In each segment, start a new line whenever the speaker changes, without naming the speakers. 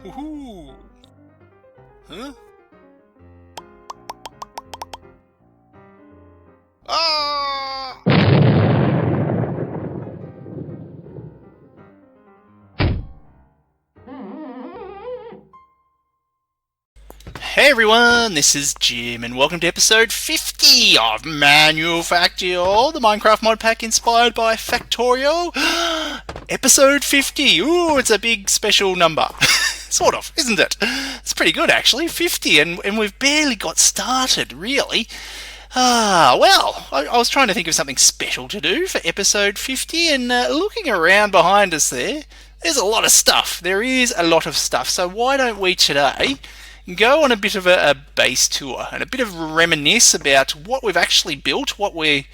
Woohoo! Huh? Ah! Hey everyone, this is Jim, and welcome to episode 50 of Manufactio, the Minecraft Modpack inspired by Factorio. Episode 50. Ooh, it's a big special number. Sort of, isn't it? It's pretty good actually, 50, and we've barely got started, really. Well, I was trying to think of something special to do for episode 50, and looking around behind us there's a lot of stuff. There is a lot of stuff, so why don't we today go on a bit of a base tour and a bit of reminisce about what we've actually built, what we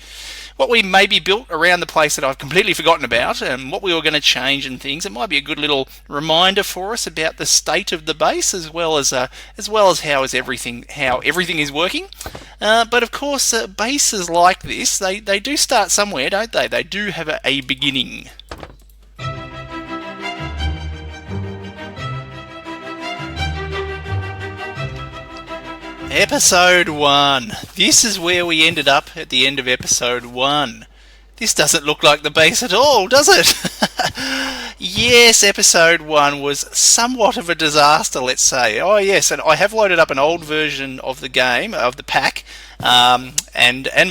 maybe built around the place that I've completely forgotten about, and what we were going to change and things. It might be a good little reminder for us about the state of the base, as well as how everything is working. But of course, bases like this, they do start somewhere, don't they? They do have a beginning. Episode 1. This is where we ended up at the end of episode 1. This doesn't look like the base at all, does it? Yes, episode 1 was somewhat of a disaster, let's say. Oh yes, and I have loaded up an old version of the game, of the pack, and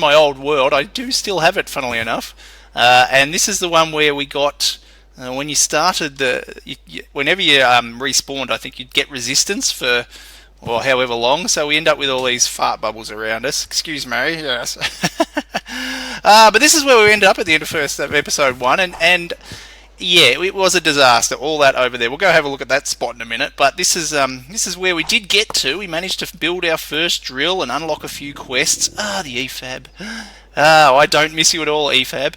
my old world. I do still have it, funnily enough. And this is the one where we got... when you started, whenever you respawned, I think you'd get resistance for... or however long, so we end up with all these fart bubbles around us. Excuse me, yes. But this is where we end up at the end of episode 1, and yeah, it was a disaster, all that over there. We'll go have a look at that spot in a minute, but this is where we did get to. We managed to build our first drill and unlock a few quests. The EFAB. I don't miss you at all, EFAB.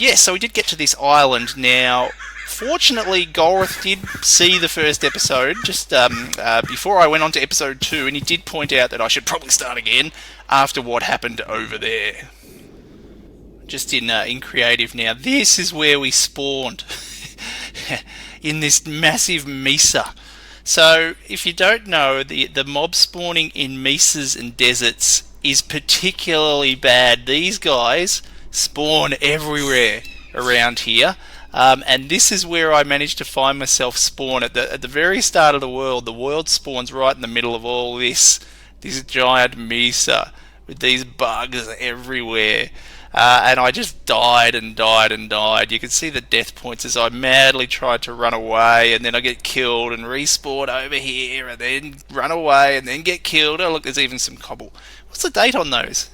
Yes, so we did get to this island now. Fortunately, Golrith did see the first episode just before I went on to episode 2, and he did point out that I should probably start again after what happened over there. Just in creative now. This is where we spawned, in this massive mesa. So, if you don't know, the mob spawning in mesas and deserts is particularly bad. These guys spawn everywhere around here. And this is where I managed to find myself spawn at the very start of the world. The world spawns right in the middle of all this giant mesa with these bugs everywhere. And I just died and died and died. You can see the death points as I madly tried to run away, and then I get killed and respawn over here, and then run away and then get killed. Oh look, there's even some cobble. What's the date on those?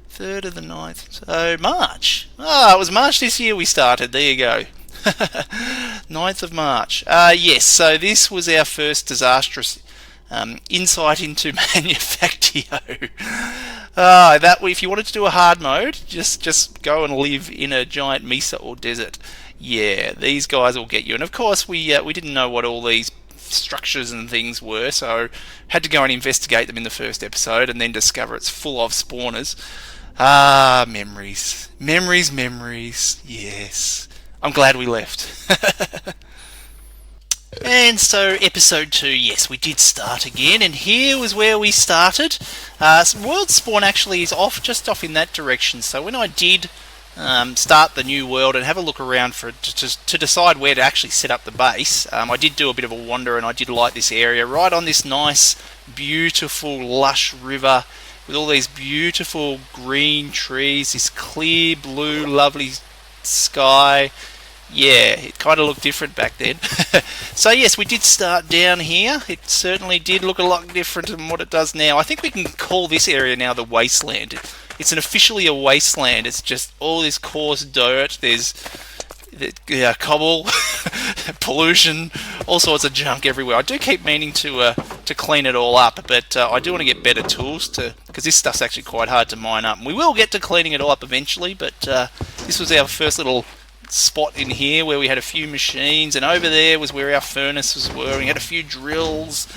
3rd of the 9th. So March. It was March this year we started. There you go. 9th of March. Yes, so this was our first disastrous insight into Manufactio. If you wanted to do a hard mode, just go and live in a giant mesa or desert. Yeah, these guys will get you. And of course, we didn't know what all these structures and things were, so had to go and investigate them in the first episode, and then discover it's full of spawners. Memories. Memories. Yes. I'm glad we left. And so, episode 2, yes, we did start again, and here was where we started. World spawn actually is just off in that direction, so when I did start the new world and have a look around to decide where to actually set up the base, I did do a bit of a wander, and I did like this area, right on this nice, beautiful, lush river, with all these beautiful green trees, this clear blue, lovely sky. Yeah, it kind of looked different back then. So yes, we did start down here. It certainly did look a lot different than what it does now. I think we can call this area now the wasteland. It's officially a wasteland. It's just all this coarse dirt. There's cobble, pollution, all sorts of junk everywhere. I do keep meaning to clean it all up, but I do want to get better tools because this stuff's actually quite hard to mine up. And we will get to cleaning it all up eventually, but this was our first little spot in here where we had a few machines, and over there was where our furnaces were. We had a few drills.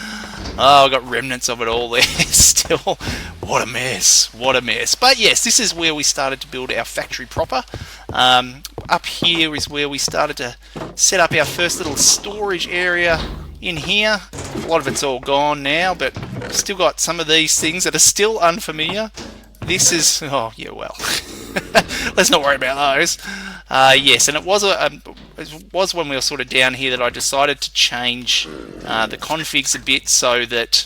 I got remnants of it all there still. What a mess. But yes, this is where we started to build our factory proper. Up here is where we started to set up our first little storage area in here. A lot of it's all gone now, but still got some of these things that are still unfamiliar. This is, oh yeah, well, let's not worry about those. Yes, and it was when we were sort of down here that I decided to change the configs a bit so that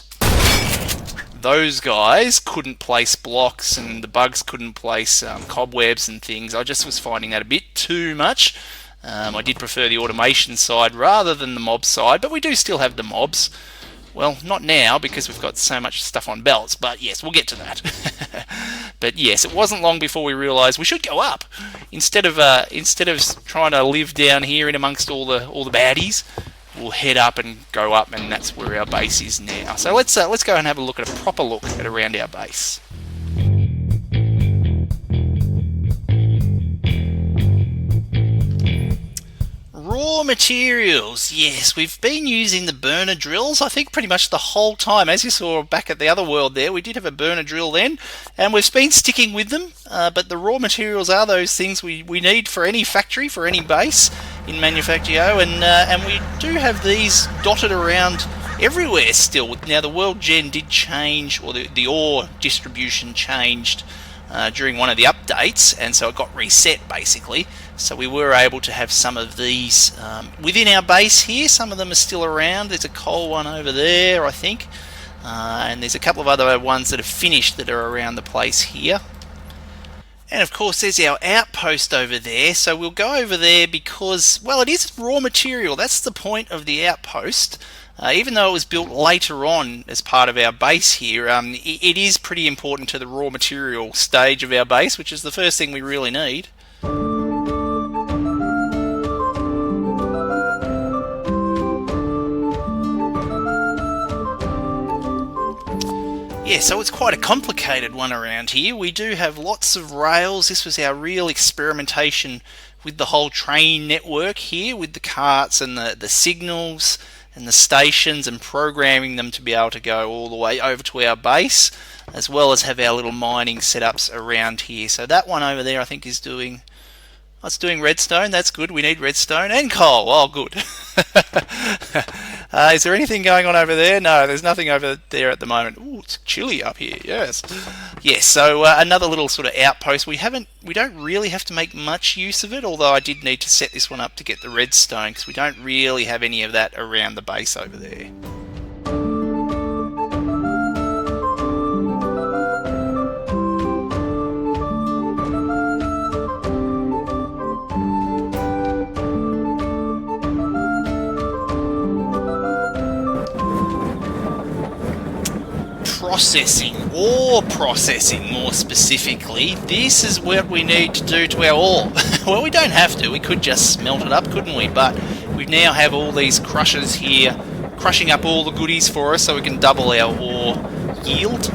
those guys couldn't place blocks and the bugs couldn't place cobwebs and things. I just was finding that a bit too much. I did prefer the automation side rather than the mob side, but we do still have the mobs. Well, not now because we've got so much stuff on belts, but yes, we'll get to that. But yes, it wasn't long before we realised we should go up instead of trying to live down here in amongst all the baddies. We'll head up and go up, and that's where our base is now. So let's go and have a look at a proper look at around our base. Raw materials. Yes, we've been using the burner drills, I think pretty much the whole time. As you saw back at the other world there, we did have a burner drill then, and we've been sticking with them. But the raw materials are those things we need for any factory, for any base in Manufactio, and we do have these dotted around everywhere still. Now the world gen did change, or the ore distribution changed during one of the updates, and so it got reset basically. So we were able to have some of these within our base here. Some of them are still around. There's a coal one over there, I think, and there's a couple of other ones that have finished that are around the place here. And of course there's our outpost over there, so we'll go over there because, well, it is raw material. That's the point of the outpost. Even though it was built later on as part of our base here, it is pretty important to the raw material stage of our base, which is the first thing we really need. Yeah, so it's quite a complicated one around here. We do have lots of rails. This was our real experimentation with the whole train network here, with the carts and the signals and the stations, and programming them to be able to go all the way over to our base, as well as have our little mining setups around here. So that one over there I think is doing... It's doing redstone. That's good. We need redstone and coal. Oh, good. Is there anything going on over there? No, there's nothing over there at the moment. Ooh, it's chilly up here. Yes. Yes. So another little sort of outpost. We don't really have to make much use of it. Although I did need to set this one up to get the redstone, because we don't really have any of that around the base over there. Ore processing more specifically. This is what we need to do to our ore. Well, we don't have to. We could just smelt it up, couldn't we? But we now have all these crushers here crushing up all the goodies for us, so we can double our ore yield.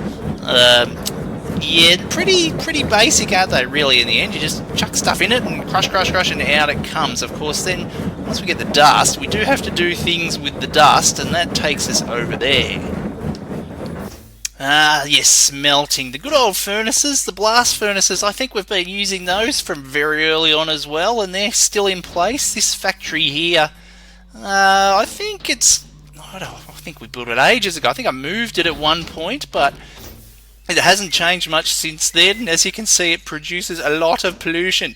Yeah, pretty basic, aren't they, really, in the end? You just chuck stuff in it and crush, and out it comes. Of course, then, once we get the dust, we do have to do things with the dust, and that takes us over there. Yes, smelting. The good old furnaces, the blast furnaces, I think we've been using those from very early on as well, and they're still in place. This factory here, I think we built it ages ago. I think I moved it at one point, but it hasn't changed much since then. As you can see, it produces a lot of pollution.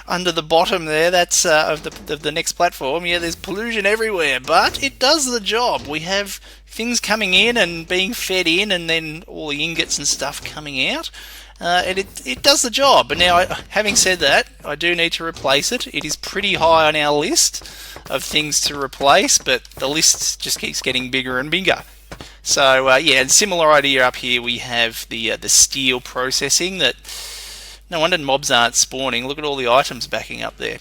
Under the bottom there, that's of the next platform. Yeah, there's pollution everywhere, but it does the job. We have things coming in and being fed in, and then all the ingots and stuff coming out. And it does the job. But now, having said that, I do need to replace it. It is pretty high on our list of things to replace, but the list just keeps getting bigger and bigger. So yeah, and similar idea up here. We have the steel processing. That no wonder mobs aren't spawning. Look at all the items backing up there.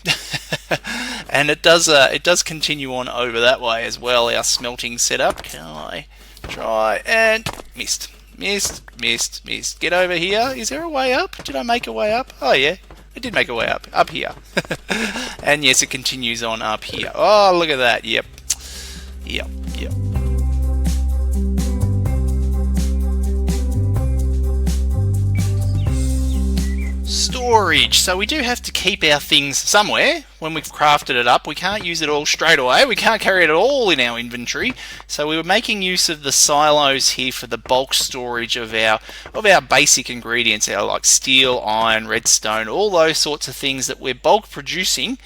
And it does continue on over that way as well. Our smelting setup. Can I try and missed? Get over here. Is there a way up? Did I make a way up? Oh yeah, I did make a way up here. And yes, it continues on up here. Oh, look at that. Yep. Storage. So we do have to keep our things somewhere when we've crafted it up. We can't use it all straight away. We can't carry it all in our inventory. So we were making use of the silos here for the bulk storage of our basic ingredients, our like steel, iron, redstone, all those sorts of things that we're bulk producing.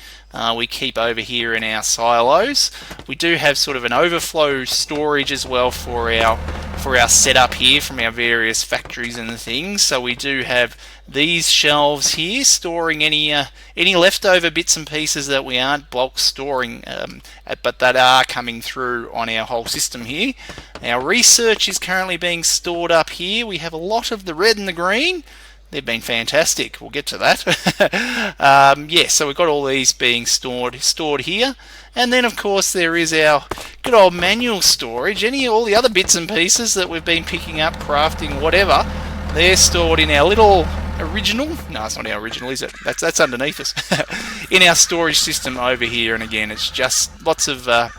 We keep over here in our silos. We do have sort of an overflow storage as well for our setup here from our various factories and the things. So we do have these shelves here storing any leftover bits and pieces that we aren't bulk storing, but that are coming through on our whole system here. Our research is currently being stored up here. We have a lot of the red and the green. They've been fantastic. We'll get to that. Yeah, so we've got all these being stored here. And then, of course, there is our good old manual storage. All the other bits and pieces that we've been picking up, crafting, whatever, they're stored in our little original. No, it's not our original, is it? That's underneath us. In our storage system over here. And again, it's just lots of the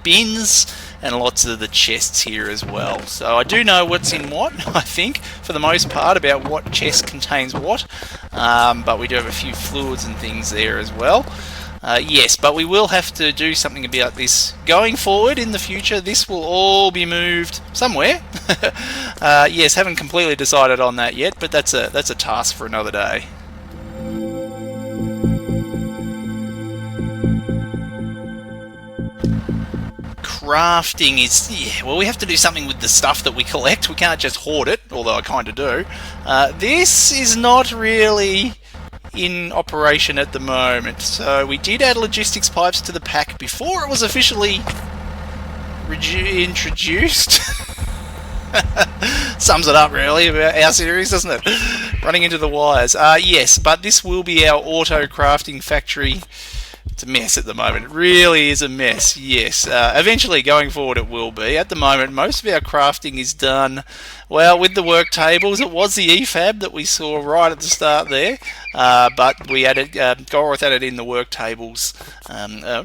bins and lots of the chests here as well. So I do know what's in what, I think, for the most part, about what chest contains what. But we do have a few fluids and things there as well. Yes, but we will have to do something about this going forward in the future. This will all be moved somewhere. Yes, haven't completely decided on that yet, but that's a task for another day. Crafting is, well, we have to do something with the stuff that we collect. We can't just hoard it, although I kind of do. This is not really in operation at the moment. So we did add logistics pipes to the pack before it was officially introduced. Sums it up really about our series, doesn't it? Running into the wires. Yes, but this will be our auto crafting factory. It's a mess at the moment. It really is a mess, yes. Eventually, going forward, it will be. At the moment, most of our crafting is done, well, with the work tables. It was the EFAB that we saw right at the start there, but we added, Goroth added in the work tables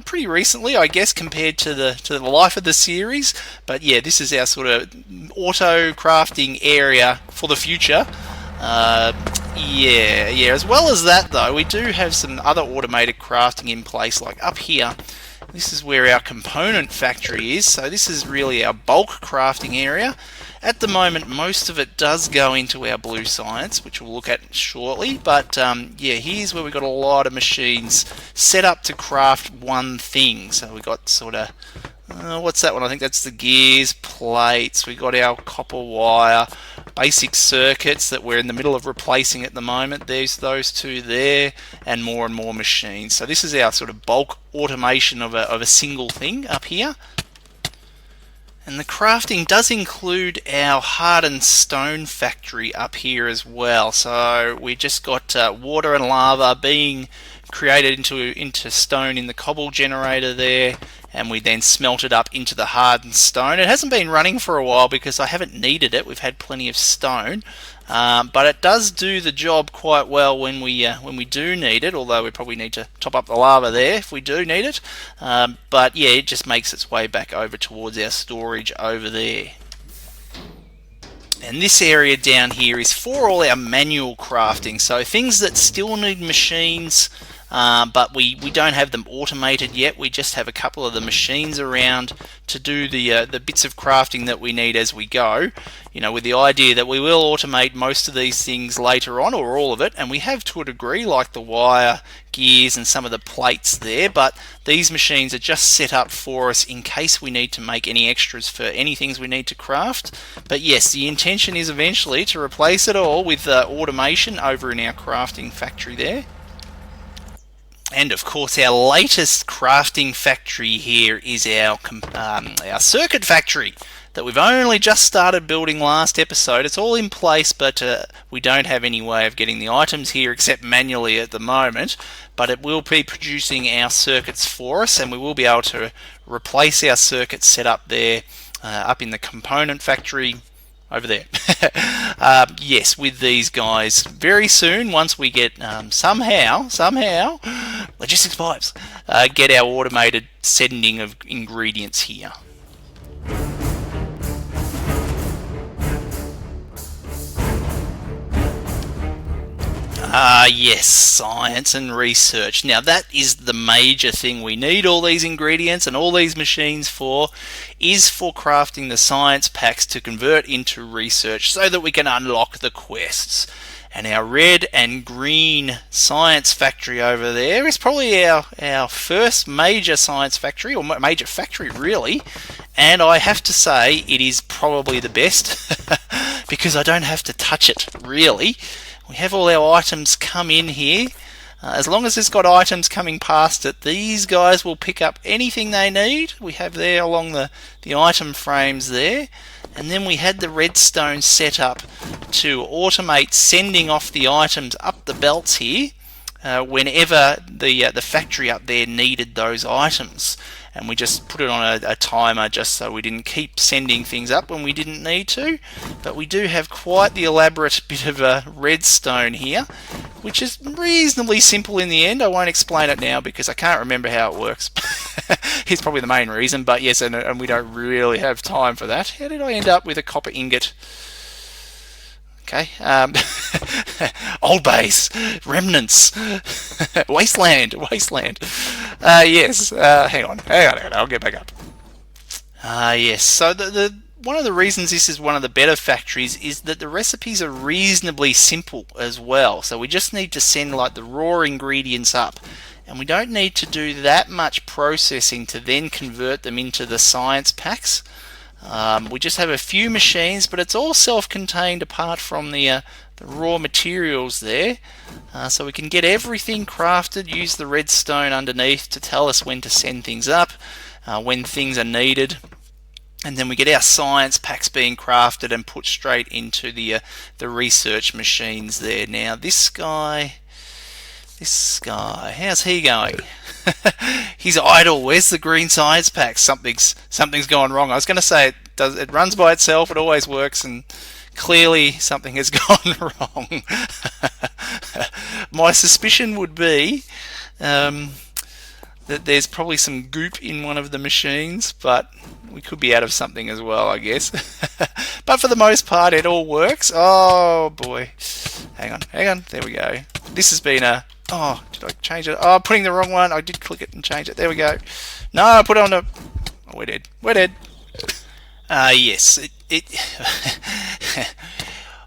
pretty recently, I guess, compared to the life of the series. But yeah, this is our sort of auto crafting area for the future. Yeah. As well as that, though, we do have some other automated crafting in place, like up here. This is where our component factory is, so this is really our bulk crafting area. At the moment, most of it does go into our blue science, which we'll look at shortly, but yeah, here's where we've got a lot of machines set up to craft one thing. So we've got sort of, what's that one? I think that's the gears, plates, we've got our copper wire, basic circuits that we're in the middle of replacing at the moment. There's those two there, and more machines. So this is our sort of bulk automation of a single thing up here. And the crafting does include our hardened stone factory up here as well. So we just got water and lava being created into stone in the cobble generator there, and we then smelt it up into the hardened stone. It hasn't been running for a while because I haven't needed it. We've had plenty of stone, but it does do the job quite well when we do need it, although we probably need to top up the lava there if we do need it. But yeah, it just makes its way back over towards our storage over there. And this area down here is for all our manual crafting, so things that still need machines, but we don't have them automated yet. We just have a couple of the machines around to do the bits of crafting that we need as we go, you know, with the idea that we will automate most of these things later on, or all of it, and we have to a degree, like the wire, gears and some of the plates there, but these machines are just set up for us in case we need to make any extras for any things we need to craft. But yes, the intention is eventually to replace it all with automation over in our crafting factory there. And of course, our latest crafting factory here is our circuit factory that we've only just started building last episode. It's all in place, but we don't have any way of getting the items here except manually at the moment. But it will be producing our circuits for us, and we will be able to replace our circuits set up there, up in the component factory over there. Yes, with these guys very soon, once we get somehow logistics pipes, get our automated sending of ingredients here. Yes, science and research. Now that is the major thing we need all these ingredients and all these machines for, is for crafting the science packs to convert into research so that we can unlock the quests. And our red and green science factory over there is probably our first major science factory, or major factory really. And I have to say it is probably the best because I don't have to touch it really. We have all our items come in here. As long as it's got items coming past it, these guys will pick up anything they need. We have there along the item frames there. And then we had the redstone set up to automate sending off the items up the belts here whenever the factory up there needed those items. And we just put it on a timer just so we didn't keep sending things up when we didn't need to. But we do have quite the elaborate bit of a redstone here, which is reasonably simple in the end. I won't explain it now because I can't remember how it works. It's probably the main reason, but yes, and we don't really have time for that. How did I end up with a copper ingot? Okay, old base, remnants, wasteland. Yes, hang on, I'll get back up. Yes, so the one of the reasons this is one of the better factories is that the recipes are reasonably simple as well. So we just need to send like the raw ingredients up, and we don't need to do that much processing to then convert them into the science packs. We just have a few machines, but it's all self-contained apart from the raw materials there. So we can get everything crafted, use the redstone underneath to tell us when to send things up, when things are needed. And then we get our science packs being crafted and put straight into the research machines there. Now this guy, how's he going? He's idle. Where's the green science pack? Something's gone wrong. I was going to say it runs by itself. It always works, and clearly something has gone wrong. My suspicion would be that there's probably some goop in one of the machines, but we could be out of something as well, I guess. But for the most part, it all works. Oh boy. Hang on. There we go. This has been a... Oh, did I change it? Oh, I'm putting the wrong one. I did click it and change it. There we go. No, I put it on the... Oh, we're dead. Yes.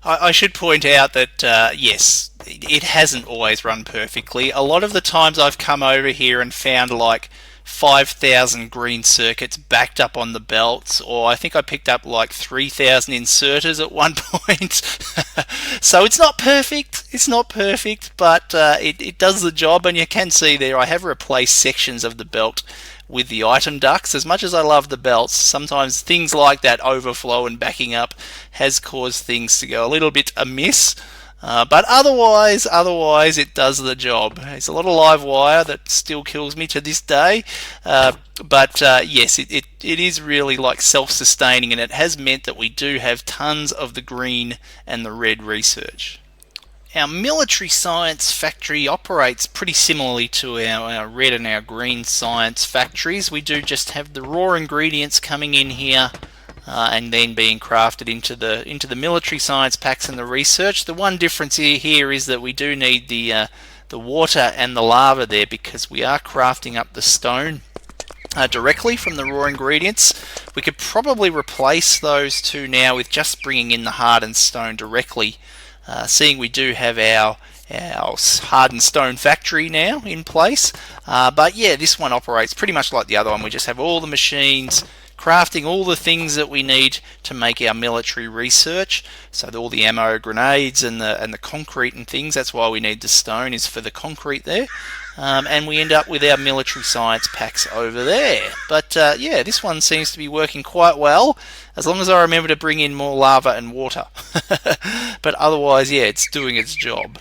I should point out that, yes, it hasn't always run perfectly. A lot of the times I've come over here and found like 5,000 green circuits backed up on the belts, or I think I picked up like 3,000 inserters at one point. So it's not perfect, but it does the job, and you can see there I have replaced sections of the belt with the item ducts. As much as I love the belts, sometimes things like that overflow and backing up has caused things to go a little bit amiss. But otherwise it does the job. It's a lot of live wire that still kills me to this day. But yes, it is really like self-sustaining, and it has meant that we do have tons of the green and the red research. Our military science factory operates pretty similarly to our red and our green science factories. We do just have the raw ingredients coming in here and then being crafted into the military science packs and the research. The one difference here is that we do need the water and the lava there, because we are crafting up the stone directly from the raw ingredients. We could probably replace those two now with just bringing in the hardened stone directly, seeing we do have our hardened stone factory now in place. But yeah, this one operates pretty much like the other one. We just have all the machines crafting all the things that we need to make our military research. So all the ammo, grenades, and the concrete and things. That's why we need the stone, is for the concrete there. And we end up with our military science packs over there. But yeah, this one seems to be working quite well, as long as I remember to bring in more lava and water. But otherwise, yeah, it's doing its job.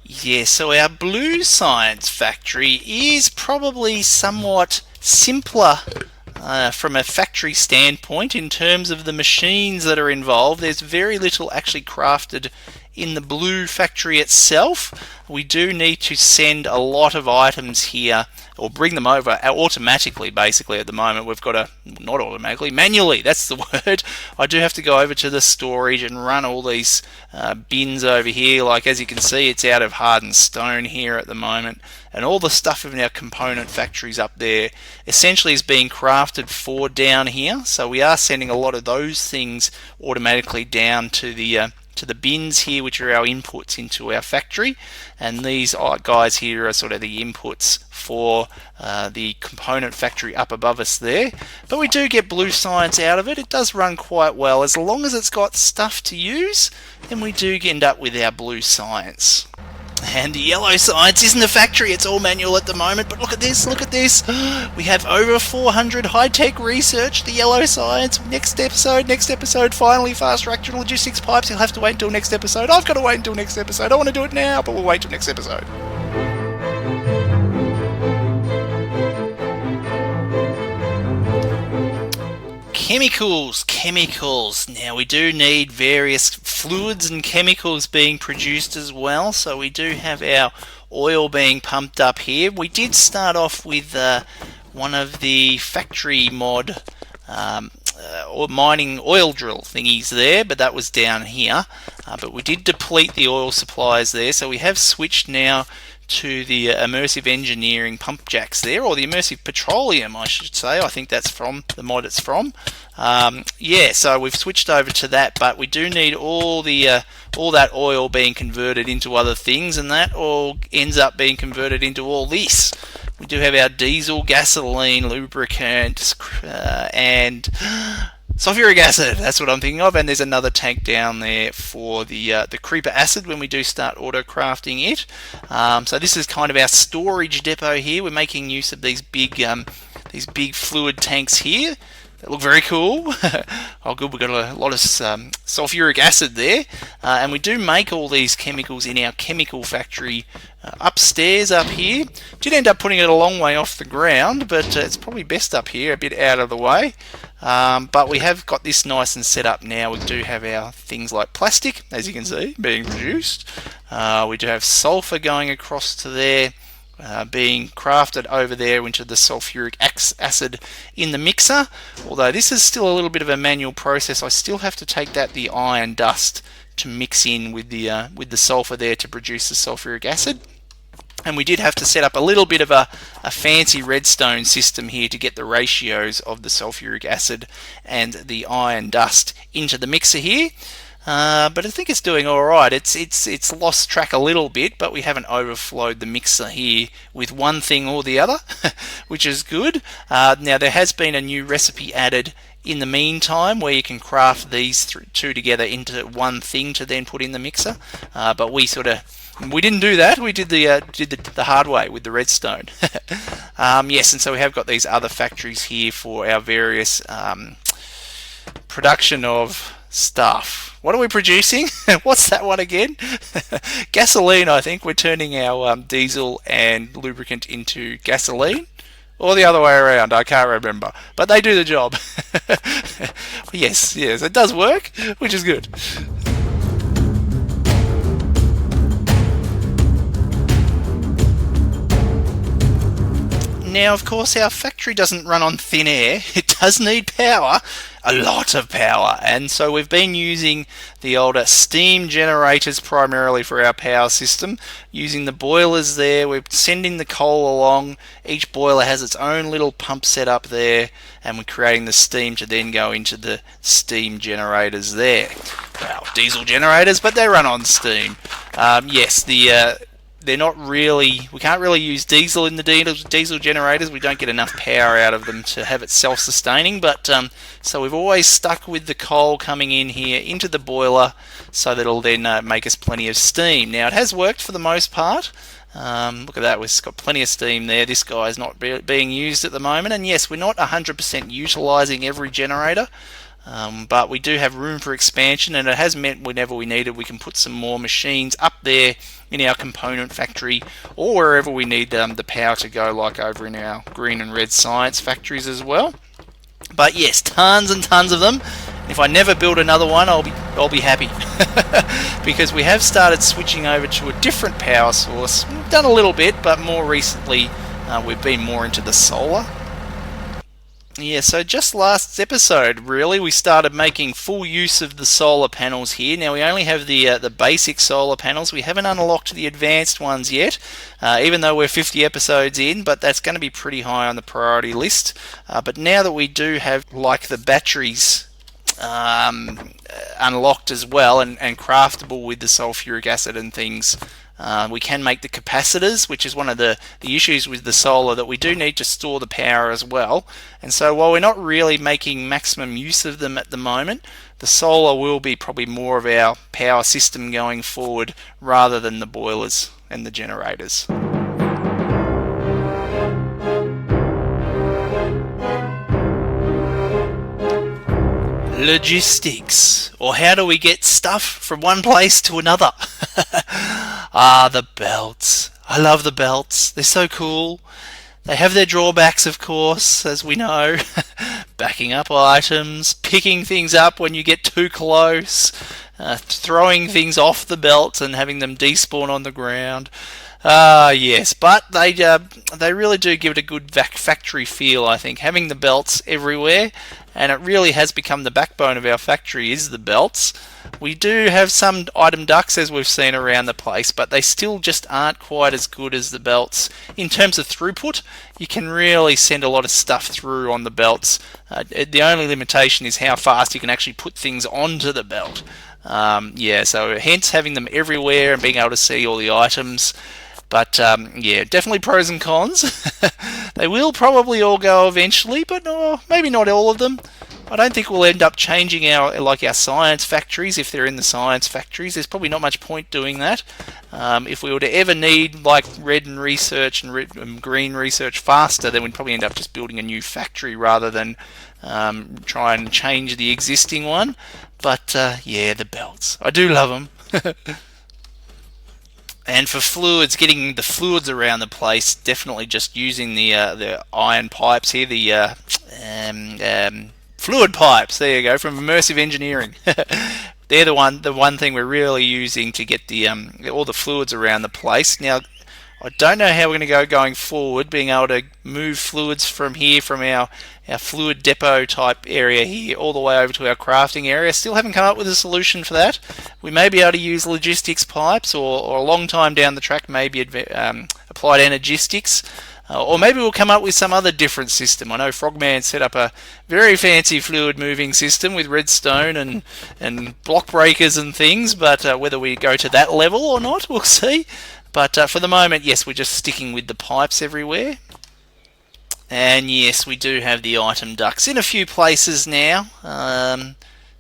Yeah, so our blue science factory is probably somewhat simpler from a factory standpoint in terms of the machines that are involved. There's very little actually crafted in the blue factory itself, we do need to send a lot of items here, or bring them over automatically. Basically at the moment we've got to, not automatically, manually, that's the word. I do have to go over to the storage and run all these bins over here. Like as you can see, it's out of hardened stone here at the moment, and all the stuff in our component factories up there essentially is being crafted for down here. So we are sending a lot of those things automatically down to the bins here, which are our inputs into our factory, and these guys here are sort of the inputs for the component factory up above us there. But we do get blue science out of it. It does run quite well. As long as it's got stuff to use, then we do end up with our blue science. And the yellow science isn't a factory, it's all manual at the moment, but look at this, look at this. We have over 400 high-tech research, the yellow science. Next episode, finally fast reactor logistics pipes. You'll have to wait until next episode. I've got to wait until next episode. I want to do it now, but we'll wait till next episode. Chemicals. Now we do need various fluids and chemicals being produced as well. So we do have our oil being pumped up here. We did start off with one of the factory mod or mining oil drill thingies there, but that was down here. But we did deplete the oil supplies there, so we have switched now to the immersive engineering pump jacks there, or the immersive petroleum I should say. I think that's from the mod it's from. Yeah, so we've switched over to that, but we do need all that oil being converted into other things, and that all ends up being converted into all this. We do have our diesel, gasoline, lubricant, and sulfuric acid, that's what I'm thinking of, and there's another tank down there for the creeper acid when we do start auto crafting it. So this is kind of our storage depot here. We're making use of these big fluid tanks here. They look very cool. Oh good, we've got a lot of sulfuric acid there, and we do make all these chemicals in our chemical factory upstairs up here. Did end up putting it a long way off the ground, but it's probably best up here, a bit out of the way. But we have got this nice and set up now. We do have our things like plastic, as you can see, being produced. We do have sulfur going across to there, being crafted over there into the sulfuric acid in the mixer. Although this is still a little bit of a manual process, I still have to take the iron dust to mix in with the sulfur there to produce the sulfuric acid. And we did have to set up a little bit of a fancy redstone system here to get the ratios of the sulfuric acid and the iron dust into the mixer here. But I think it's doing alright. It's lost track a little bit, but we haven't overflowed the mixer here with one thing or the other, which is good. Now there has been a new recipe added in the meantime where you can craft these two together into one thing to then put in the mixer. But we didn't do that. We did the hard way with the redstone. Yes, and so we have got these other factories here for our various production of stuff. What are we producing? What's that one again? Gasoline, I think. We're turning our diesel and lubricant into gasoline. Or the other way around, I can't remember. But they do the job. Yes, it does work, which is good. Now, of course, our factory doesn't run on thin air. It does need power, a lot of power, and so we've been using the older steam generators primarily for our power system, using the boilers there. We're sending the coal along. Each boiler has its own little pump set up there, and we're creating the steam to then go into the steam generators there. Well, diesel generators, but they run on steam. Yes, they're not really, we can't really use diesel in the diesel generators. We don't get enough power out of them to have it self-sustaining, but so we've always stuck with the coal coming in here into the boiler, so that it'll then make us plenty of steam. Now it has worked for the most part. Look at that, we've got plenty of steam there. This guy is not being used at the moment, and yes, we're not 100% utilising every generator. But we do have room for expansion, and it has meant whenever we need it, we can put some more machines up there in our component factory, or wherever we need the power to go, like over in our green and red science factories as well. But yes, tons and tons of them, If I never build another one, I'll be happy. Because we have started switching over to a different power source. We've done a little bit, but more recently we've been more into the solar. Yeah, so just last episode, really, we started making full use of the solar panels here. Now, we only have the basic solar panels. We haven't unlocked the advanced ones yet, even though we're 50 episodes in, but that's going to be pretty high on the priority list. But now that we do have, like, the batteries unlocked as well and craftable with the sulfuric acid and things, we can make the capacitors, which is one of the issues with the solar, that we do need to store the power as well. And so while we're not really making maximum use of them at the moment, the solar will be probably more of our power system going forward rather than the boilers and the generators. Logistics, or how do we get stuff from one place to another? The belts. I love the belts. They're so cool. They have their drawbacks, of course, as we know. Backing up items, picking things up when you get too close, throwing things off the belt and having them despawn on the ground. Yes, but they really do give it a good factory feel, I think. Having the belts everywhere, and it really has become the backbone of our factory, is the belts. We do have some item ducts, as we've seen around the place, but they still just aren't quite as good as the belts. In terms of throughput, you can really send a lot of stuff through on the belts. The only limitation is how fast you can actually put things onto the belt. So hence having them everywhere and being able to see all the items. But definitely pros and cons. They will probably all go eventually, but maybe not all of them. I don't think we'll end up changing our science factories if they're in the science factories. There's probably not much point doing that. If we were to ever need like red and research and green research faster, then we'd probably end up just building a new factory rather than try and change the existing one. But the belts. I do love them. And for fluids, getting the fluids around the place, definitely just using the iron pipes here, the fluid pipes. There you go, from Immersive Engineering. They're the one thing we're really using to get the all the fluids around the place. Now, I don't know how we're going to going forward, being able to move fluids from here, from our fluid depot type area here, all the way over to our crafting area. Still haven't come up with a solution for that. We may be able to use logistics pipes, or a long time down the track, maybe applied energistics. Or maybe we'll come up with some other different system. I know Frogman set up a very fancy fluid moving system with redstone and block breakers and things, but whether we go to that level or not, we'll see. But for the moment, yes, we're just sticking with the pipes everywhere. And yes, we do have the item ducts in a few places now.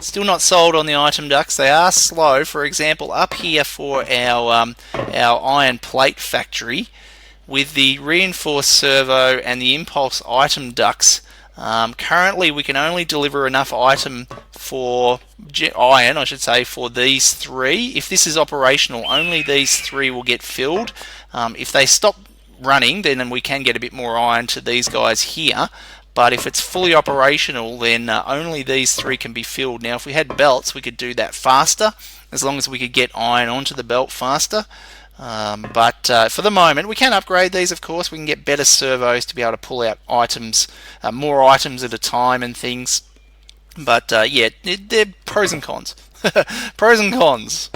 Still not sold on the item ducts. They are slow. For example, up here for our iron plate factory, with the reinforced servo and the impulse item ducts, currently we can only deliver enough iron, for these three. If this is operational, only these three will get filled. If they stop running, then we can get a bit more iron to these guys here. But if it's fully operational, then only these three can be filled. Now, if we had belts, we could do that faster, as long as we could get iron onto the belt faster. But for the moment, we can upgrade these, of course. We can get better servos to be able to pull out items, more items at a time and things. But they're pros and cons. Pros and cons.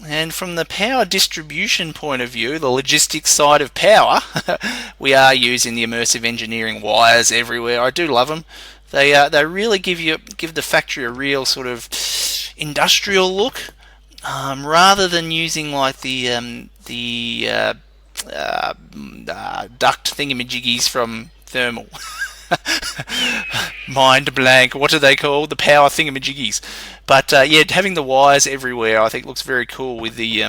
And from the power distribution point of view, the logistics side of power, we are using the Immersive Engineering wires everywhere. I do love them. They really give the factory a real sort of industrial look. Rather than using like the duct thingamajiggies from thermal. Mind blank. What are they called? The power thingamajiggies. But having the wires everywhere, I think looks very cool with the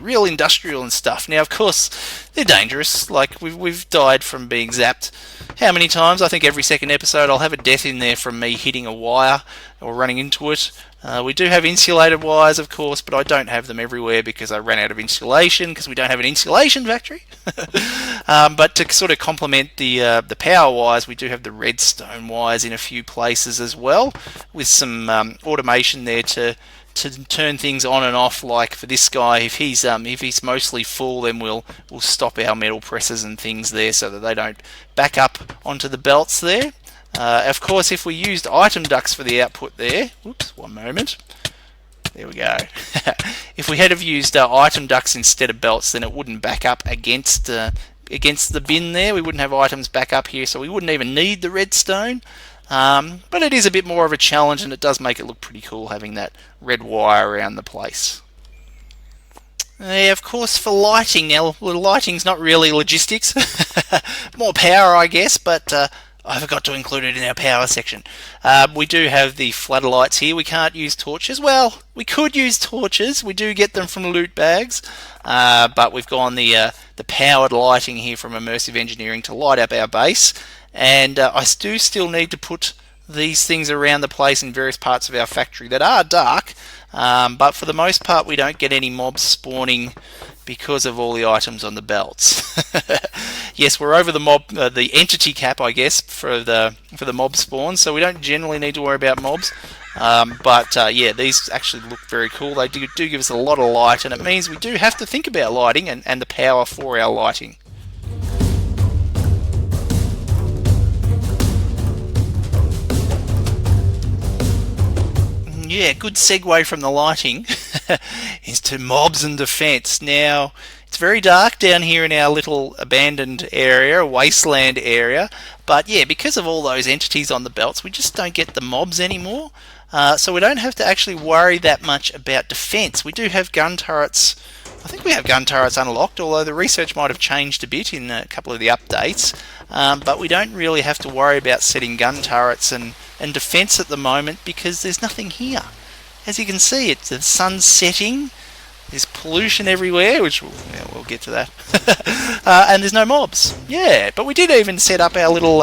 real industrial and stuff. Now, of course, they're dangerous. Like we've died from being zapped. How many times? I think every second episode I'll have a death in there from me hitting a wire or running into it. We do have insulated wires, of course, but I don't have them everywhere because I ran out of insulation because we don't have an insulation factory. But to sort of complement the power wires, we do have the redstone wires in a few places as well, with some automation there to turn things on and off. Like for this guy, if he's mostly full, then we'll stop our metal presses and things there so that they don't back up onto the belts there. Of course, if we used item ducts for the output there, whoops, one moment. There we go. If we had have used item ducts instead of belts, then it wouldn't back up against the bin there. We wouldn't have items back up here, so we wouldn't even need the redstone. But it is a bit more of a challenge, and it does make it look pretty cool having that red wire around the place. Yeah, of course, for lighting, now the lighting's not really logistics, more power I guess, but I forgot to include it in our power section. We do have the floodlights here. We can't use torches. Well, we could use torches. We do get them from loot bags, but we've gone the powered lighting here from Immersive Engineering to light up our base. And I do still need to put these things around the place in various parts of our factory that are dark, but for the most part we don't get any mobs spawning because of all the items on the belts. Yes, we're over the entity cap, I guess, for the mob spawn, so we don't generally need to worry about mobs. But yeah, these actually look very cool. They do give us a lot of light, and it means we do have to think about lighting and the power for our lighting. Yeah, good segue from the lighting is to mobs and defense. Now, it's very dark down here in our little abandoned area, wasteland area, but yeah, because of all those entities on the belts, we just don't get the mobs anymore. So we don't have to actually worry that much about defense. We do have gun turrets. I think we have gun turrets unlocked, although the research might have changed a bit in a couple of the updates. But we don't really have to worry about setting gun turrets and defense at the moment because there's nothing here. As you can see, the sun's setting, there's pollution everywhere, which we'll get to that, and there's no mobs. Yeah, but we did even set up our little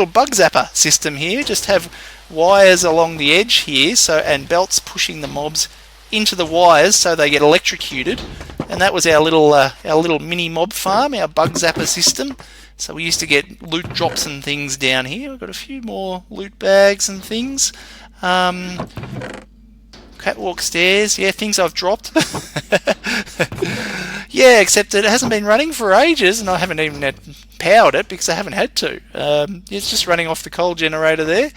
bug zapper system here. Just have wires along the edge here, and belts pushing the mobs into the wires so they get electrocuted. And that was our little mini mob farm, our bug zapper system. So we used to get loot drops and things down here. We've got a few more loot bags and things. Catwalk stairs, yeah, things I've dropped. Yeah, except it hasn't been running for ages, and I haven't even powered it because I haven't had to. It's just running off the coal generator there,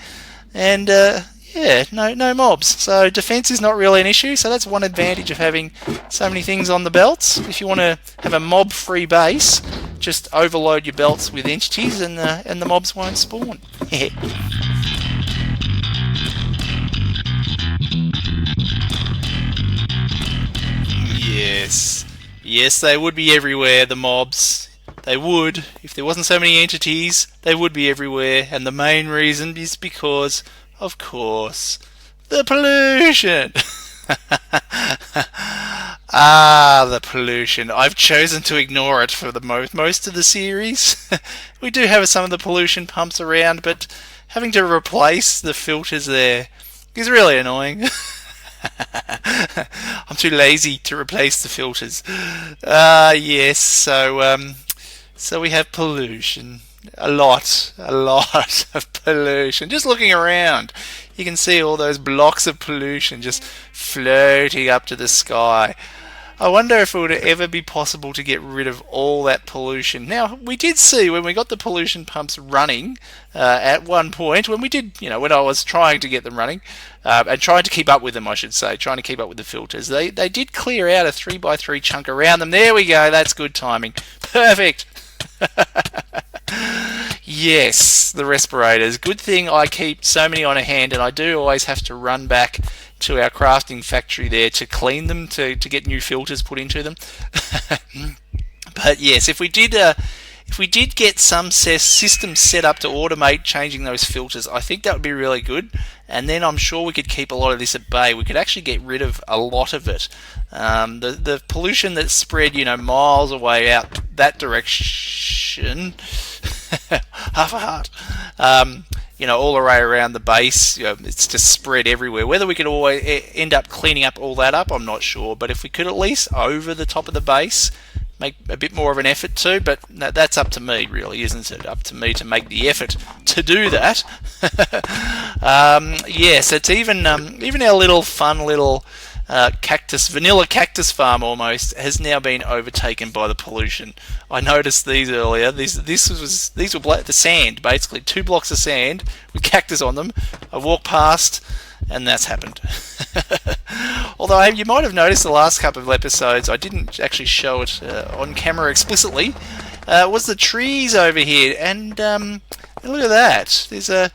and yeah, no mobs. So defense is not really an issue. So that's one advantage of having so many things on the belts. If you want to have a mob-free base, just overload your belts with entities, and the mobs won't spawn. Yes, they would be everywhere, the mobs. They would. If there wasn't so many entities, they would be everywhere. And the main reason is because, of course, the pollution. The pollution. I've chosen to ignore it for the most of the series. We do have some of the pollution pumps around, but having to replace the filters there is really annoying. I'm too lazy to replace the filters. Yes, so we have pollution. A lot of pollution. Just looking around, you can see all those blocks of pollution just floating up to the sky. I wonder if it would ever be possible to get rid of all that pollution. Now, we did see when we got the pollution pumps running at one point, when I was trying to get them running, and trying to keep up with them, I should say, trying to keep up with the filters, they did clear out a 3x3 chunk around them. There we go, that's good timing. Perfect. Yes, the respirators. Good thing I keep so many on hand, and I do always have to run back to our crafting factory there to clean them, to get new filters put into them. But yes, if we did If we did get some system set up to automate changing those filters, I think that would be really good. And then I'm sure we could keep a lot of this at bay. We could actually get rid of a lot of it. The pollution that's spread, miles away out that direction, half a heart, all the way around the base, it's just spread everywhere. Whether we could always end up cleaning up all that up, I'm not sure. But if we could at least over the top of the base, make a bit more of an effort to, but that's up to me, really, isn't it? Up to me to make the effort to do that. Yes, it's even our little fun little vanilla cactus farm almost has now been overtaken by the pollution. I noticed these earlier. These were the sand, basically 2 blocks of sand with cactus on them. I walked past, and that's happened. Although you might have noticed the last couple of episodes, I didn't actually show it on camera explicitly, was the trees over here. And look at that. There's a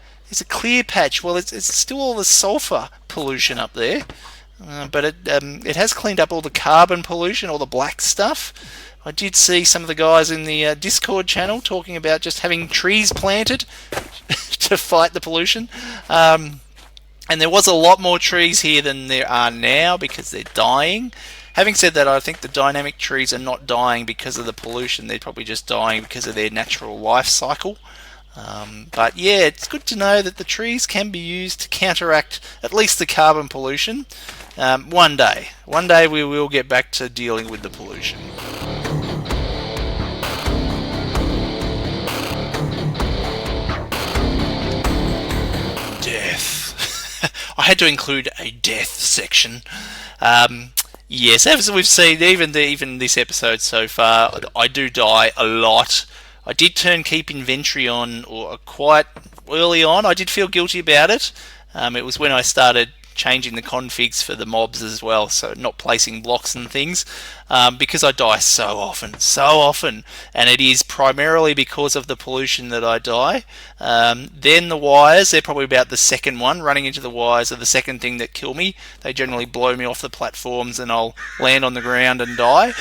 clear patch. Well, it's still all the sulfur pollution up there. But it has cleaned up all the carbon pollution, all the black stuff. I did see some of the guys in the Discord channel talking about just having trees planted to fight the pollution. And there was a lot more trees here than there are now because they're dying. Having said that, I think the dynamic trees are not dying because of the pollution. They're probably just dying because of their natural life cycle. But yeah, it's good to know that the trees can be used to counteract at least the carbon pollution. One day we will get back to dealing with the pollution. Death. I had to include a death section. Yes, as we've seen, even this episode so far, I do die a lot. I did turn keep inventory on quite early on. I did feel guilty about it. It was when I started changing the configs for the mobs as well, so not placing blocks and things, because I die so often, and it is primarily because of the pollution that I die. Then the wires, they're probably about the second one. Running into the wires are the second thing that kill me. They generally blow me off the platforms and I'll land on the ground and die.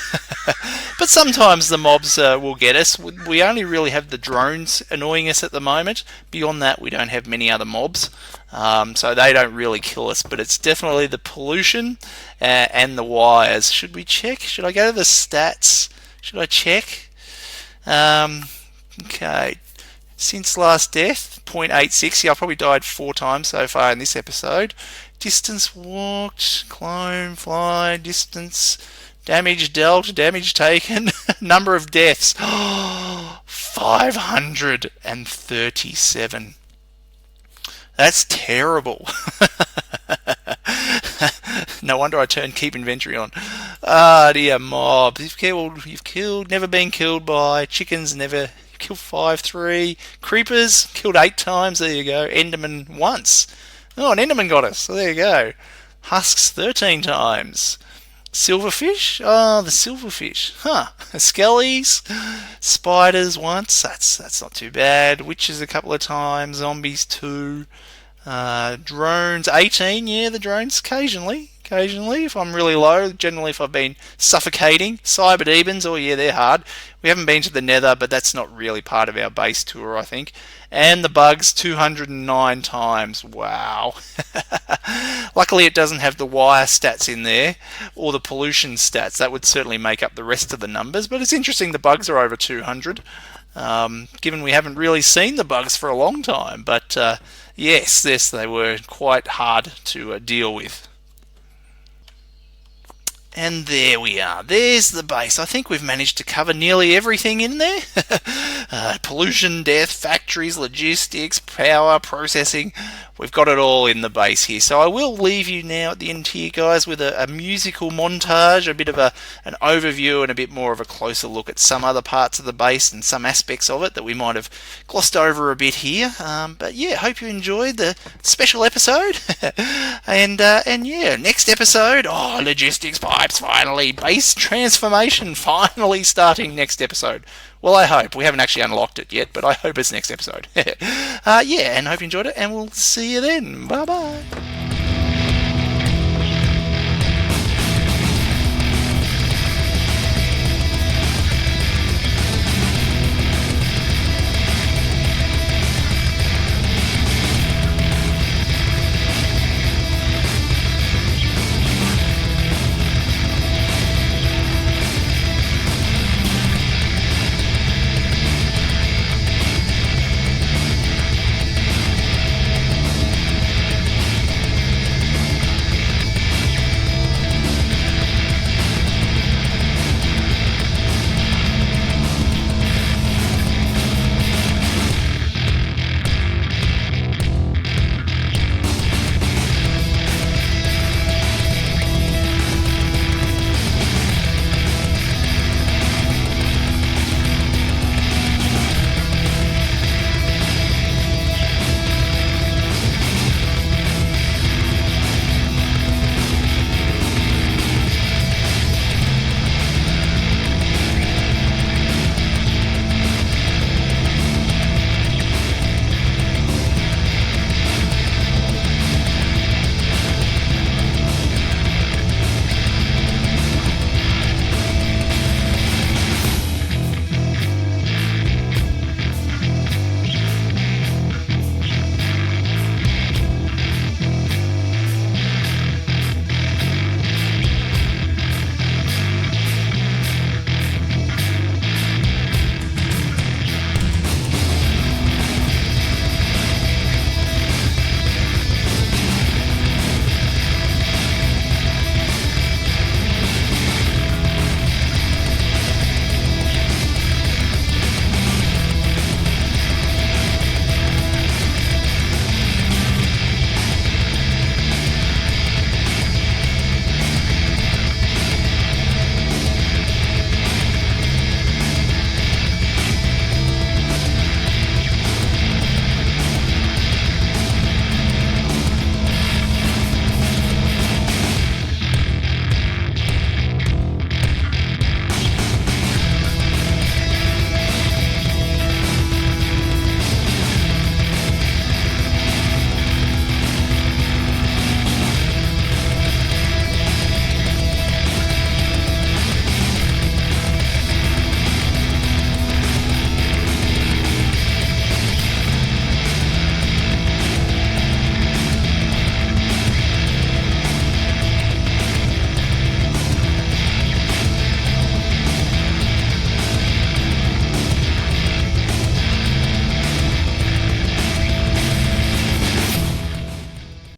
But sometimes the mobs will get us. We only really have the drones annoying us at the moment. Beyond that, we don't have many other mobs. So they don't really kill us, but it's definitely the pollution and the wires. Should we check? Should I go to the stats? Should I check? Okay. Since last death, 0.86. Yeah, I've probably died 4 times so far in this episode. Distance walked, climb, fly, distance, damage dealt, damage taken, number of deaths. 537. That's terrible. No wonder I turned keep inventory on. Ah, dear mobs. You've killed, never been killed by. Chickens, never killed 5-3. Creepers, killed 8 times. There you go. Enderman once. Oh, an Enderman got us. So there you go. Husks 13 times. Silverfish? Oh, the silverfish. Huh. Skellies. Spiders once. That's not too bad. Witches a couple of times. Zombies 2. Drones 18. Yeah, the drones occasionally if I'm really low. Generally if I've been suffocating. Cyber demons, oh yeah, they're hard. We haven't been to the nether, but that's not really part of our base tour, I think. And the bugs 209 times. Wow. Luckily it doesn't have the wire stats in there or the pollution stats. That would certainly make up the rest of the numbers, but it's interesting the bugs are over 200, given we haven't really seen the bugs for a long time. But yes, they were quite hard to deal with. And there we are. There's the base. I think we've managed to cover nearly everything in there. Pollution, death, factories, logistics, power, processing. We've got it all in the base here. So I will leave you now at the end here, guys, with a musical montage, a bit of an overview and a bit more of a closer look at some other parts of the base and some aspects of it that we might have glossed over a bit here. But yeah, hope you enjoyed the special episode. and yeah, next episode, logistics pipes finally, base transformation finally starting next episode. Well, I hope. We haven't actually unlocked it yet, but I hope it's next episode. Yeah, and hope you enjoyed it, and we'll see you then. Bye-bye.